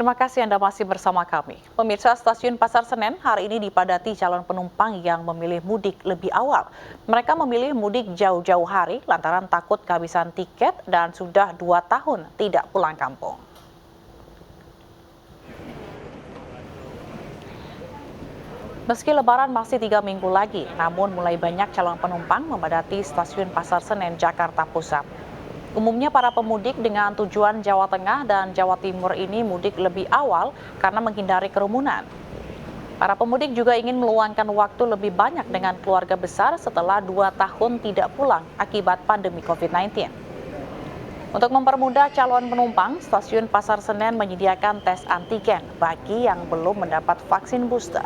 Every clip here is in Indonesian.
Terima kasih Anda masih bersama kami. Pemirsa, Stasiun Pasar Senen hari ini dipadati calon penumpang yang memilih mudik lebih awal. Mereka memilih mudik jauh-jauh hari lantaran takut kehabisan tiket dan sudah 2 tahun tidak pulang kampung. Meski Lebaran masih 3 minggu lagi, namun mulai banyak calon penumpang memadati Stasiun Pasar Senen, Jakarta Pusat. Umumnya para pemudik dengan tujuan Jawa Tengah dan Jawa Timur ini mudik lebih awal karena menghindari kerumunan. Para pemudik juga ingin meluangkan waktu lebih banyak dengan keluarga besar setelah 2 tahun tidak pulang akibat pandemi COVID-19. Untuk mempermudah calon penumpang, Stasiun Pasar Senen menyediakan tes antigen bagi yang belum mendapat vaksin booster.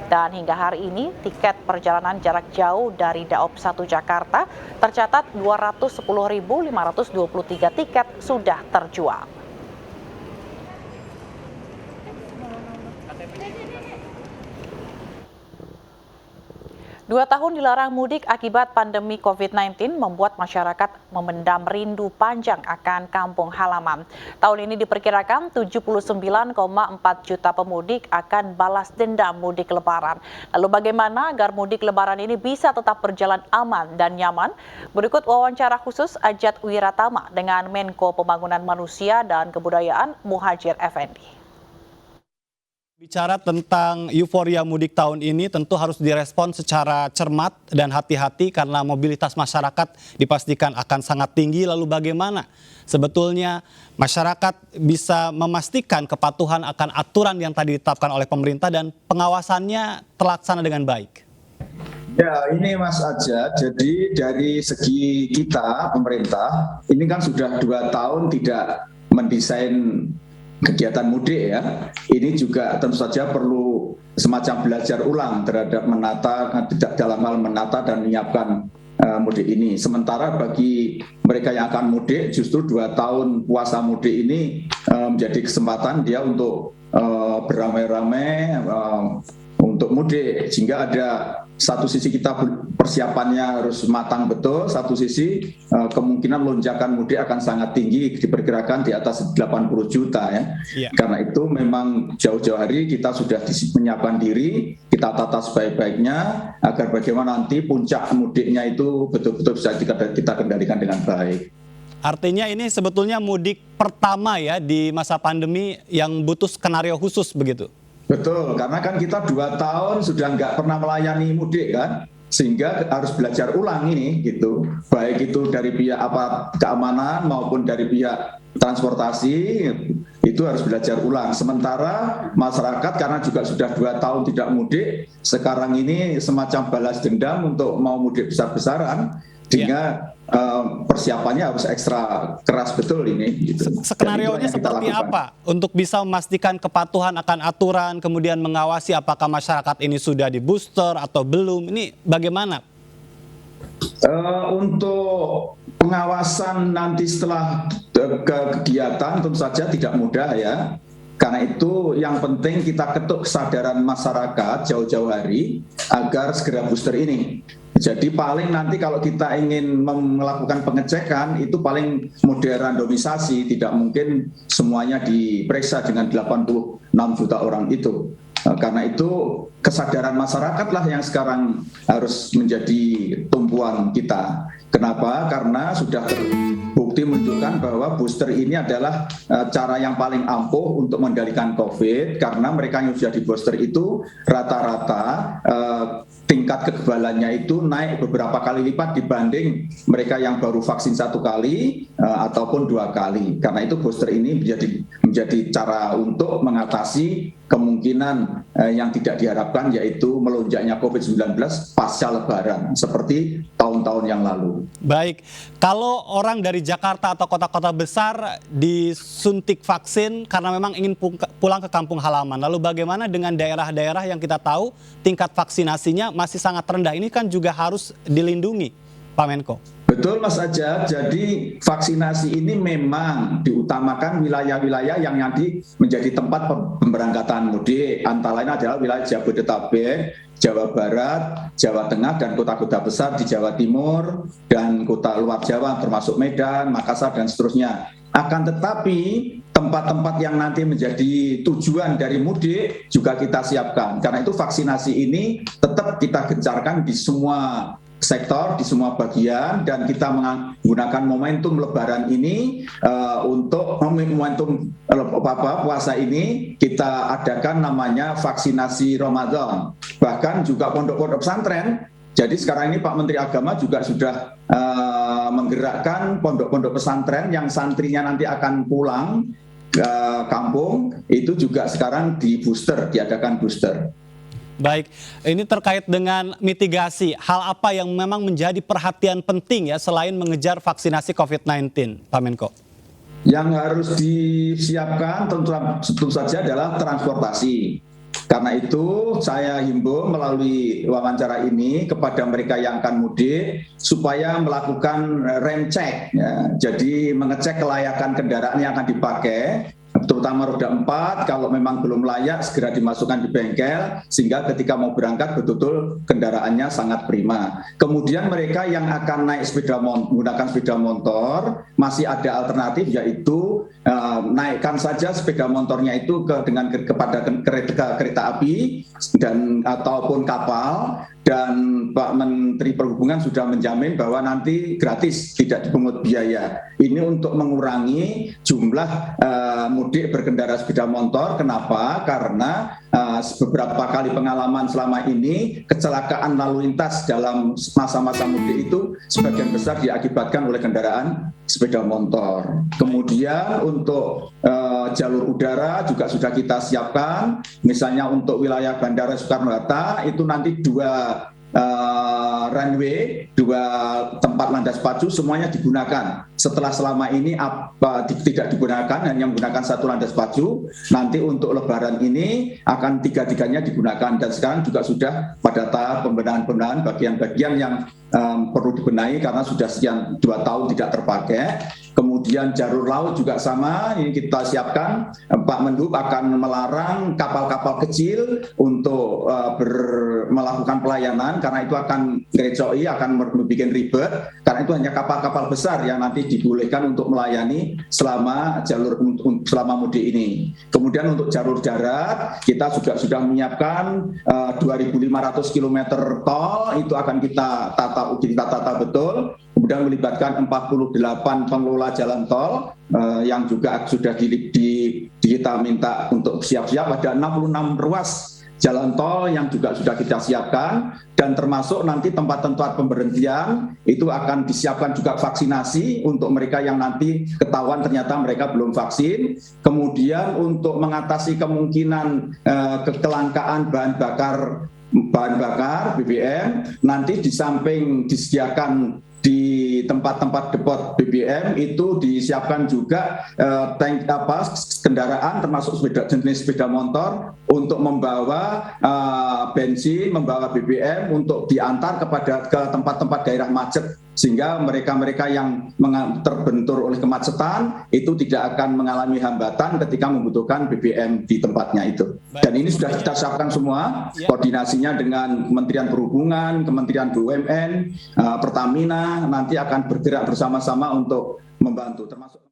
Dan hingga hari ini, tiket perjalanan jarak jauh dari Daop 1 Jakarta tercatat 210.523 tiket sudah terjual. Dua tahun dilarang mudik akibat pandemi COVID-19 membuat masyarakat memendam rindu panjang akan kampung halaman. Tahun ini diperkirakan 79,4 juta pemudik akan balas dendam mudik lebaran. Lalu bagaimana agar mudik lebaran ini bisa tetap berjalan aman dan nyaman? Berikut wawancara khusus Ajat Wiratama dengan Menko Pembangunan Manusia dan Kebudayaan Muhadjir Effendi. Bicara tentang euforia mudik tahun ini tentu harus direspon secara cermat dan hati-hati karena mobilitas masyarakat dipastikan akan sangat tinggi. Lalu bagaimana sebetulnya masyarakat bisa memastikan kepatuhan akan aturan yang tadi ditetapkan oleh pemerintah dan pengawasannya terlaksana dengan baik? Ya, ini Mas Ajat, jadi dari segi kita pemerintah ini kan sudah 2 tahun tidak mendesain kegiatan mudik ya. Ini juga tentu saja perlu semacam belajar ulang terhadap menata, dalam hal menata dan menyiapkan mudik ini. Sementara bagi mereka yang akan mudik, justru 2 tahun puasa mudik ini menjadi kesempatan dia untuk beramai-ramai untuk mudik, sehingga ada satu sisi kita persiapannya harus matang betul, satu sisi kemungkinan lonjakan mudik akan sangat tinggi, diperkirakan di atas 80 juta ya. Karena itu memang jauh-jauh hari kita sudah menyiapkan diri, kita tata sebaik-baiknya agar bagaimana nanti puncak mudiknya itu betul-betul bisa kita kendalikan dengan baik. Artinya ini sebetulnya mudik pertama ya di masa pandemi yang butuh skenario khusus begitu? Betul, karena kan kita 2 tahun sudah nggak pernah melayani mudik kan, sehingga harus belajar ulang ini gitu, baik itu dari pihak keamanan maupun dari pihak transportasi itu harus belajar ulang. Sementara masyarakat karena juga sudah 2 tahun tidak mudik, sekarang ini semacam balas dendam untuk mau mudik besar-besaran, sehingga persiapannya harus ekstra keras betul ini. Gitu. Skenarionya seperti apa untuk bisa memastikan kepatuhan akan aturan, kemudian mengawasi apakah masyarakat ini sudah di booster atau belum? Ini bagaimana? Untuk pengawasan nanti setelah kegiatan tentu saja tidak mudah ya. Karena itu yang penting kita ketuk kesadaran masyarakat jauh-jauh hari agar segera booster ini. Jadi paling nanti kalau kita ingin melakukan pengecekan itu paling model randomisasi, tidak mungkin semuanya diperiksa dengan 86 juta orang itu. Karena itu kesadaran masyarakatlah yang sekarang harus menjadi tumpuan kita. Kenapa? Karena sudah terbukti menunjukkan bahwa booster ini adalah cara yang paling ampuh untuk mengendalikan COVID, karena mereka yang sudah di booster itu rata-rata tingkat kekebalannya itu naik beberapa kali lipat dibanding mereka yang baru vaksin 1 kali ataupun 2 kali. Karena itu booster ini menjadi cara untuk mengatasi kemungkinan yang tidak diharapkan, yaitu melonjaknya COVID-19 pasca Lebaran seperti tahun-tahun yang lalu. Baik, kalau orang dari Jakarta atau kota-kota besar disuntik vaksin karena memang ingin pulang ke kampung halaman, lalu bagaimana dengan daerah-daerah yang kita tahu tingkat vaksinasinya masih sangat rendah? Ini kan juga harus dilindungi, Pak Menko. Betul Mas Ajat, jadi vaksinasi ini memang diutamakan wilayah-wilayah yang nanti menjadi tempat pemberangkatan mudik. Antara lain adalah wilayah Jabodetabek, Jawa Barat, Jawa Tengah, dan kota-kota besar di Jawa Timur, dan kota luar Jawa termasuk Medan, Makassar, dan seterusnya. Akan tetapi tempat-tempat yang nanti menjadi tujuan dari mudik juga kita siapkan. Karena itu vaksinasi ini tetap kita gencarkan di semua sektor, di semua bagian, dan kita menggunakan momentum Lebaran ini untuk momentum puasa ini kita adakan namanya vaksinasi Ramadan. Bahkan juga pondok-pondok pesantren. Jadi sekarang ini Pak Menteri Agama juga sudah menggerakkan pondok-pondok pesantren yang santrinya nanti akan pulang ke kampung, itu juga sekarang diadakan booster. Baik, ini terkait dengan mitigasi. Hal apa yang memang menjadi perhatian penting ya selain mengejar vaksinasi COVID-19, Pak Menko? Yang harus disiapkan tentu saja adalah transportasi. Karena itu saya himbau melalui wawancara ini kepada mereka yang akan mudik supaya melakukan rem check, ya. Jadi mengecek kelayakan kendaraan yang akan dipakai, terutama roda 4, kalau memang belum layak segera dimasukkan di bengkel sehingga ketika mau berangkat betul-betul kendaraannya sangat prima. Kemudian mereka yang akan naik menggunakan sepeda motor masih ada alternatif, yaitu naikkan saja sepeda motornya itu kepada kereta api dan ataupun kapal, dan Pak Menteri Perhubungan sudah menjamin bahwa nanti gratis, tidak dipungut biaya. Ini untuk mengurangi jumlah mudik berkendara sepeda motor. Kenapa? Karena beberapa kali pengalaman selama ini kecelakaan lalu lintas dalam masa-masa mudik itu sebagian besar diakibatkan oleh kendaraan sepeda motor. Kemudian untuk jalur udara juga sudah kita siapkan, misalnya untuk wilayah Bandara Soekarno-Hatta itu nanti dua runway, 2 tempat landas pacu semuanya digunakan. Setelah selama ini tidak digunakan, hanya menggunakan 1 landas pacu, nanti untuk Lebaran ini akan 3-tiganya digunakan. Dan sekarang juga sudah pada tahap pembenahan bagian-bagian yang perlu dibenahi karena sudah sekian 2 tahun tidak terpakai. Kemudian jalur laut juga sama, ini kita siapkan. Pak Menhub akan melarang kapal-kapal kecil untuk melakukan pelayanan karena itu akan ngerecoi, akan membuat ribet. Karena itu hanya kapal-kapal besar yang nanti dibolehkan untuk melayani selama mudik ini. Kemudian untuk jalur darat kita juga sudah menyiapkan 2.500 km tol, itu akan kita tata betul. Kemudian melibatkan 48 pengelola jalan tol yang juga sudah kita minta untuk siap-siap. Ada 66 ruas jalan tol yang juga sudah kita siapkan, dan termasuk nanti tempat-tempat pemberhentian itu akan disiapkan juga vaksinasi untuk mereka yang nanti ketahuan ternyata mereka belum vaksin. Kemudian untuk mengatasi kemungkinan kelangkaan bahan bakar BBM, nanti di samping disediakan di tempat-tempat depot BBM itu disiapkan juga kendaraan termasuk jenis sepeda motor untuk membawa bensin, membawa BBM untuk diantar ke tempat-tempat daerah macet, sehingga mereka-mereka yang terbentur oleh kemacetan itu tidak akan mengalami hambatan ketika membutuhkan BBM di tempatnya itu. Dan ini sudah kita siapkan semua, koordinasinya dengan Kementerian Perhubungan, Kementerian BUMN, Pertamina nanti akan bergerak bersama-sama untuk membantu, termasuk